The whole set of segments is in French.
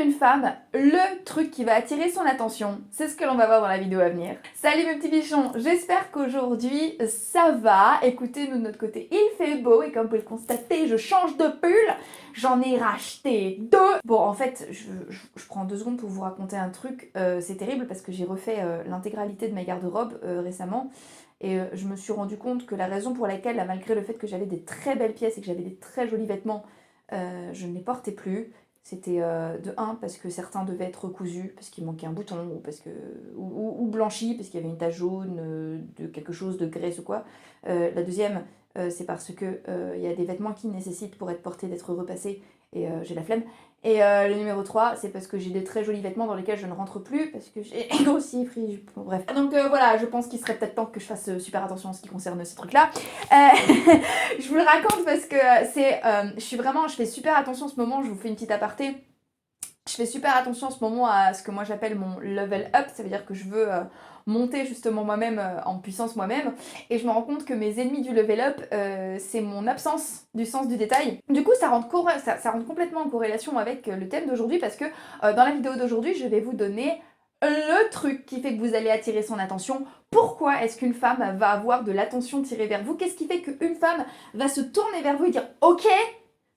une femme, le truc qui va attirer son attention, c'est ce que l'on va voir dans la vidéo à venir. Salut mes petits bichons, j'espère qu'aujourd'hui ça va. Écoutez, nous de notre côté, il fait beau et comme vous pouvez le constater, je change de pull. J'en ai racheté deux. Bon, en fait, je prends 2 secondes pour vous raconter un truc. C'est terrible parce que j'ai refait l'intégralité de ma garde-robe récemment. Et je me suis rendu compte que la raison pour laquelle, malgré le fait que j'avais des très belles pièces et que j'avais des très jolis vêtements, je ne les portais plus. C'était de 1 parce que certains devaient être cousus, parce qu'il manquait un bouton, ou, parce que, ou blanchis, parce qu'il y avait une tache jaune, de quelque chose, de graisse ou quoi. La deuxième, c'est parce que y a des vêtements qui nécessitent pour être portés d'être repassés, et j'ai la flemme. Et le numéro 3, c'est parce que j'ai des très jolis vêtements dans lesquels je ne rentre plus, parce que j'ai grossi, pris, bon, bref. Donc voilà, je pense qu'il serait peut-être temps que je fasse super attention en ce qui concerne ces trucs-là. Je vous le raconte parce que je fais super attention en ce moment, je vous fais une petite aparté. Je fais super attention en ce moment à ce que moi j'appelle mon level up, ça veut dire que je veux monter justement moi-même en puissance moi-même, et je me rends compte que mes ennemis du level up, c'est mon absence du sens du détail. Du coup ça rentre complètement en corrélation avec le thème d'aujourd'hui, parce que dans la vidéo d'aujourd'hui je vais vous donner le truc qui fait que vous allez attirer son attention. Pourquoi est-ce qu'une femme va avoir de l'attention tirée vers vous? Qu'est-ce qui fait qu'une femme va se tourner vers vous et dire « Ok,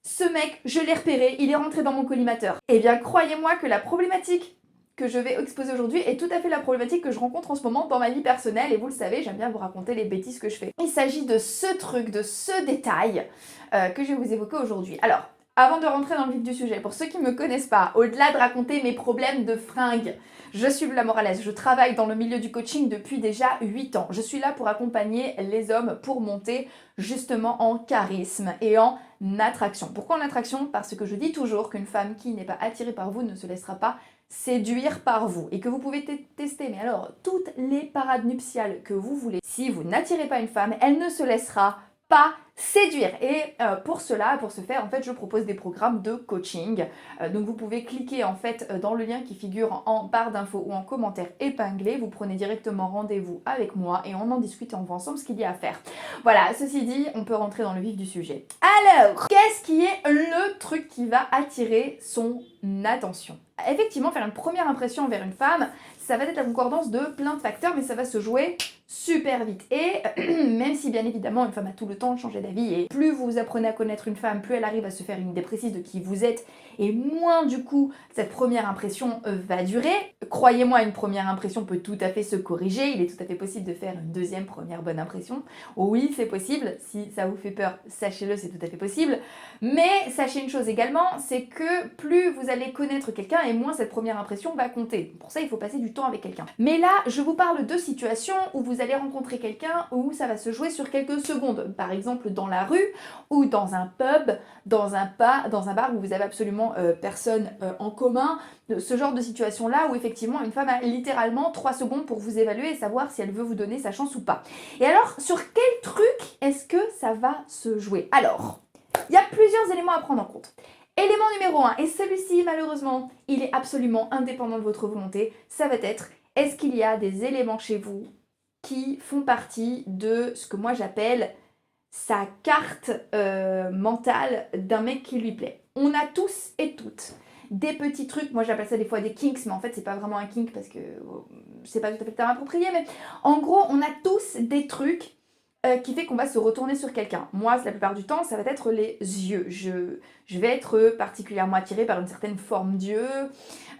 ce mec, je l'ai repéré, il est rentré dans mon collimateur ». Eh bien, croyez-moi que la problématique que je vais exposer aujourd'hui est tout à fait la problématique que je rencontre en ce moment dans ma vie personnelle, et vous le savez, j'aime bien vous raconter les bêtises que je fais. Il s'agit de ce truc, de ce détail que je vais vous évoquer aujourd'hui. Alors, avant de rentrer dans le vif du sujet, pour ceux qui ne me connaissent pas, au-delà de raconter mes problèmes de fringues, je suis Bla Morales, je travaille dans le milieu du coaching depuis déjà 8 ans. Je suis là pour accompagner les hommes pour monter justement en charisme et en attraction. Pourquoi en attraction? Parce que je dis toujours qu'une femme qui n'est pas attirée par vous ne se laissera pas séduire par vous, et que vous pouvez tester, mais alors, toutes les parades nuptiales que vous voulez. Si vous n'attirez pas une femme, elle ne se laissera pas séduire. Et pour ce faire, en fait, je propose des programmes de coaching. Donc vous pouvez cliquer en fait dans le lien qui figure en barre d'infos ou en commentaire épinglé. Vous prenez directement rendez-vous avec moi et on en discute et on voit ensemble ce qu'il y a à faire. Voilà, ceci dit, on peut rentrer dans le vif du sujet. Alors, qu'est-ce qui est le truc qui va attirer son attention? Effectivement, faire une première impression envers une femme, ça va être la concordance de plein de facteurs, mais ça va se jouer super vite. Et même si bien évidemment une femme a tout le temps de changer d'avis, et plus vous apprenez à connaître une femme, plus elle arrive à se faire une idée précise de qui vous êtes, et moins du coup cette première impression va durer. Croyez-moi, une première impression peut tout à fait se corriger, il est tout à fait possible de faire une deuxième première bonne impression. Oui, c'est possible, si ça vous fait peur, sachez-le, c'est tout à fait possible. Mais sachez une chose également, c'est que plus vous allez connaître quelqu'un et moins cette première impression va compter. Pour ça, il faut passer du temps avec quelqu'un. Mais là, je vous parle de situations où vous allez rencontrer quelqu'un où ça va se jouer sur quelques secondes. Par exemple, dans la rue ou dans un pub, dans un bar où vous avez absolument personne en commun. Ce genre de situation-là où effectivement une femme a littéralement 3 secondes pour vous évaluer et savoir si elle veut vous donner sa chance ou pas. Et alors, sur quel truc est-ce que ça va se jouer? Alors, il y a plusieurs éléments à prendre en compte. Élément numéro 1, et celui-ci malheureusement, il est absolument indépendant de votre volonté, ça va être, est-ce qu'il y a des éléments chez vous qui font partie de ce que moi j'appelle sa carte mentale d'un mec qui lui plaît? On a tous et toutes des petits trucs, moi j'appelle ça des fois des kinks, mais en fait c'est pas vraiment un kink parce que c'est pas tout à fait le terme approprié, mais en gros on a tous des trucs qui fait qu'on va se retourner sur quelqu'un. Moi, la plupart du temps, ça va être les yeux. Je vais être particulièrement attirée par une certaine forme d'yeux.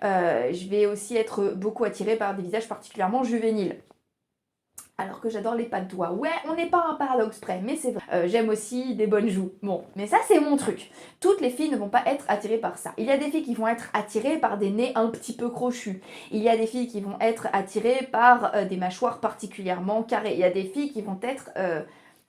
Je vais aussi être beaucoup attirée par des visages particulièrement juvéniles. Alors que j'adore les pas de doigts. Ouais, on n'est pas un paradoxe près, mais c'est vrai. J'aime aussi des bonnes joues. Bon, mais ça c'est mon truc. Toutes les filles ne vont pas être attirées par ça. Il y a des filles qui vont être attirées par des nez un petit peu crochus. Il y a des filles qui vont être attirées par des mâchoires particulièrement carrées. Il y a des filles qui vont être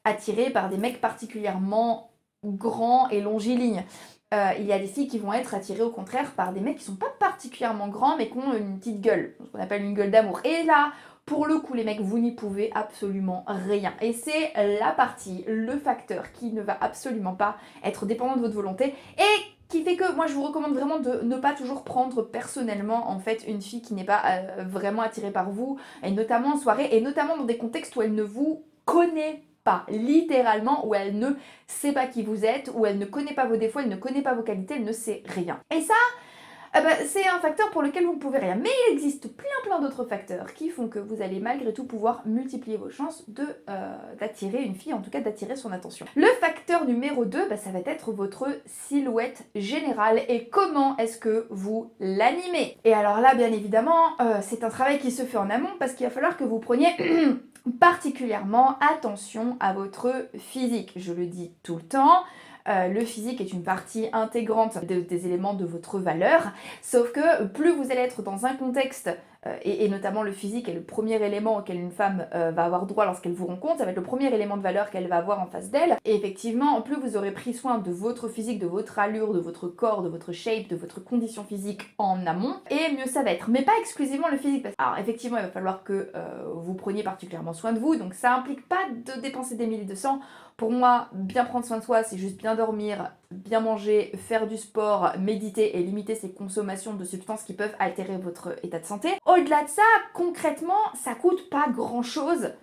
attirées par des mecs particulièrement grands et longilignes. Il y a des filles qui vont être attirées au contraire par des mecs qui sont pas particulièrement grands mais qui ont une petite gueule, ce qu'on appelle une gueule d'amour. Et là, pour le coup, les mecs, vous n'y pouvez absolument rien. Et c'est la partie, le facteur qui ne va absolument pas être dépendant de votre volonté et qui fait que moi je vous recommande vraiment de ne pas toujours prendre personnellement en fait une fille qui n'est pas vraiment attirée par vous, et notamment en soirée, et notamment dans des contextes où elle ne vous connaît pas, littéralement, où elle ne sait pas qui vous êtes, où elle ne connaît pas vos défauts, elle ne connaît pas vos qualités, elle ne sait rien. Et ça, C'est un facteur pour lequel vous ne pouvez rien. Mais il existe plein d'autres facteurs qui font que vous allez malgré tout pouvoir multiplier vos chances d'attirer une fille, en tout cas d'attirer son attention. Le facteur numéro 2, ça va être votre silhouette générale et comment est-ce que vous l'animez. Et alors là, bien évidemment, c'est un travail qui se fait en amont parce qu'il va falloir que vous preniez particulièrement attention à votre physique. Je le dis tout le temps. Le physique est une partie intégrante des éléments de votre valeur, sauf que plus vous allez être dans un contexte, et notamment le physique est le premier élément auquel une femme va avoir droit lorsqu'elle vous rencontre, ça va être le premier élément de valeur qu'elle va avoir en face d'elle, et effectivement, plus vous aurez pris soin de votre physique, de votre allure, de votre corps, de votre shape, de votre condition physique en amont, et mieux ça va être. Mais pas exclusivement le physique, alors effectivement, il va falloir que vous preniez particulièrement soin de vous, donc ça implique pas de dépenser des milliers de cents. Pour moi, bien prendre soin de soi, c'est juste bien dormir, bien manger, faire du sport, méditer et limiter ces consommations de substances qui peuvent altérer votre état de santé. Au-delà de ça, concrètement, ça coûte pas grand-chose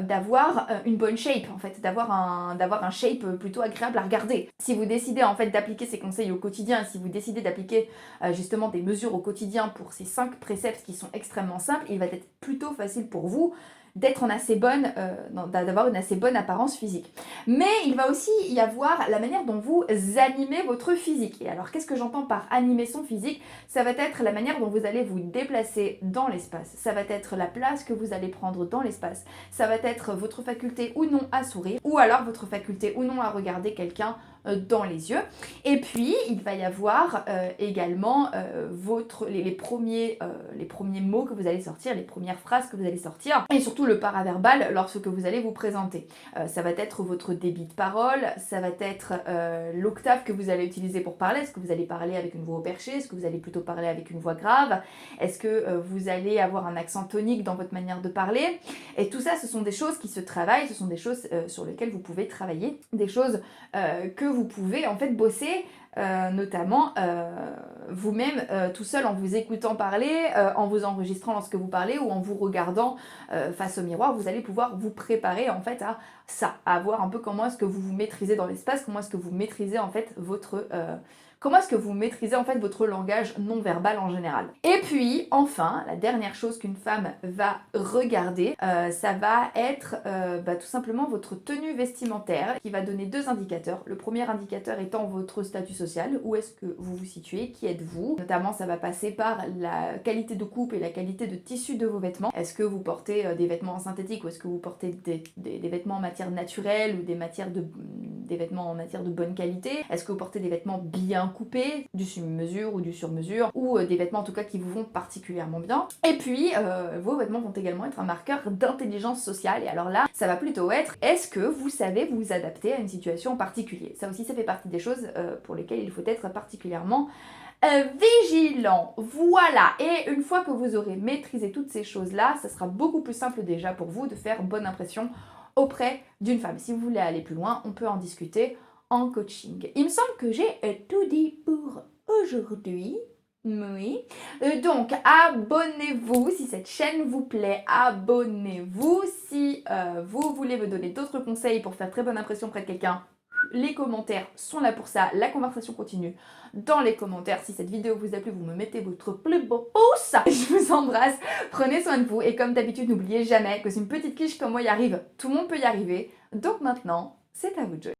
d'avoir une bonne shape, en fait, d'avoir un shape plutôt agréable à regarder. Si vous décidez en fait d'appliquer ces conseils au quotidien, si vous décidez d'appliquer justement des mesures au quotidien pour ces 5 préceptes qui sont extrêmement simples, il va être plutôt facile pour vous d'être d'avoir une assez bonne apparence physique. Mais il va aussi y avoir la manière dont vous animez votre physique. Et alors qu'est-ce que j'entends par animer son physique? Ça va être la manière dont vous allez vous déplacer dans l'espace. Ça va être la place que vous allez prendre dans l'espace. Ça va être votre faculté ou non à sourire, ou alors votre faculté ou non à regarder quelqu'un dans les yeux. Et puis, il va y avoir également les premiers mots que vous allez sortir, les premières phrases que vous allez sortir, et surtout le paraverbal lorsque vous allez vous présenter. Ça va être votre débit de parole, ça va être l'octave que vous allez utiliser pour parler. Est-ce que vous allez parler avec une voix perchée? Est-ce que vous allez plutôt parler avec une voix grave? Est-ce que vous allez avoir un accent tonique dans votre manière de parler? Et tout ça, ce sont des choses qui se travaillent, ce sont des choses sur lesquelles vous pouvez travailler, des choses que vous pouvez en fait bosser notamment vous-même tout seul en vous écoutant parler, en vous enregistrant lorsque vous parlez ou en vous regardant face au miroir. Vous allez pouvoir vous préparer en fait à ça, à voir un peu comment est-ce que vous vous maîtrisez dans l'espace, comment est-ce que vous maîtrisez en fait votre langage non verbal en général. Et puis, enfin, la dernière chose qu'une femme va regarder, ça va être tout simplement votre tenue vestimentaire, qui va donner 2 indicateurs. Le premier indicateur étant votre statut social, où est-ce que vous vous situez, qui êtes-vous. Notamment, ça va passer par la qualité de coupe et la qualité de tissu de vos vêtements. Est-ce que vous portez des vêtements en synthétique ou est-ce que vous portez des vêtements en matière naturelle ou des vêtements en matière de bonne qualité? Est-ce que vous portez des vêtements bien coupés, du sur-mesure ou du sur-mesure, ou des vêtements en tout cas qui vous vont particulièrement bien? Et puis, vos vêtements vont également être un marqueur d'intelligence sociale. Et alors là, ça va plutôt être, est-ce que vous savez vous adapter à une situation en particulier? Ça aussi, ça fait partie des choses pour lesquelles il faut être particulièrement vigilant. Voilà, et une fois que vous aurez maîtrisé toutes ces choses-là, ça sera beaucoup plus simple déjà pour vous de faire bonne impression auprès d'une femme. Si vous voulez aller plus loin, on peut en discuter en coaching. Il me semble que j'ai tout dit pour aujourd'hui. Oui. Donc, abonnez-vous si cette chaîne vous plaît. Abonnez-vous si vous voulez me donner d'autres conseils pour faire très bonne impression auprès de quelqu'un. Les commentaires sont là pour ça. La conversation continue dans les commentaires. Si cette vidéo vous a plu, vous me mettez votre plus beau pouce. Je vous embrasse. Prenez soin de vous. Et comme d'habitude, n'oubliez jamais que si une petite quiche comme moi y arrive, tout le monde peut y arriver. Donc maintenant, c'est à vous de jouer.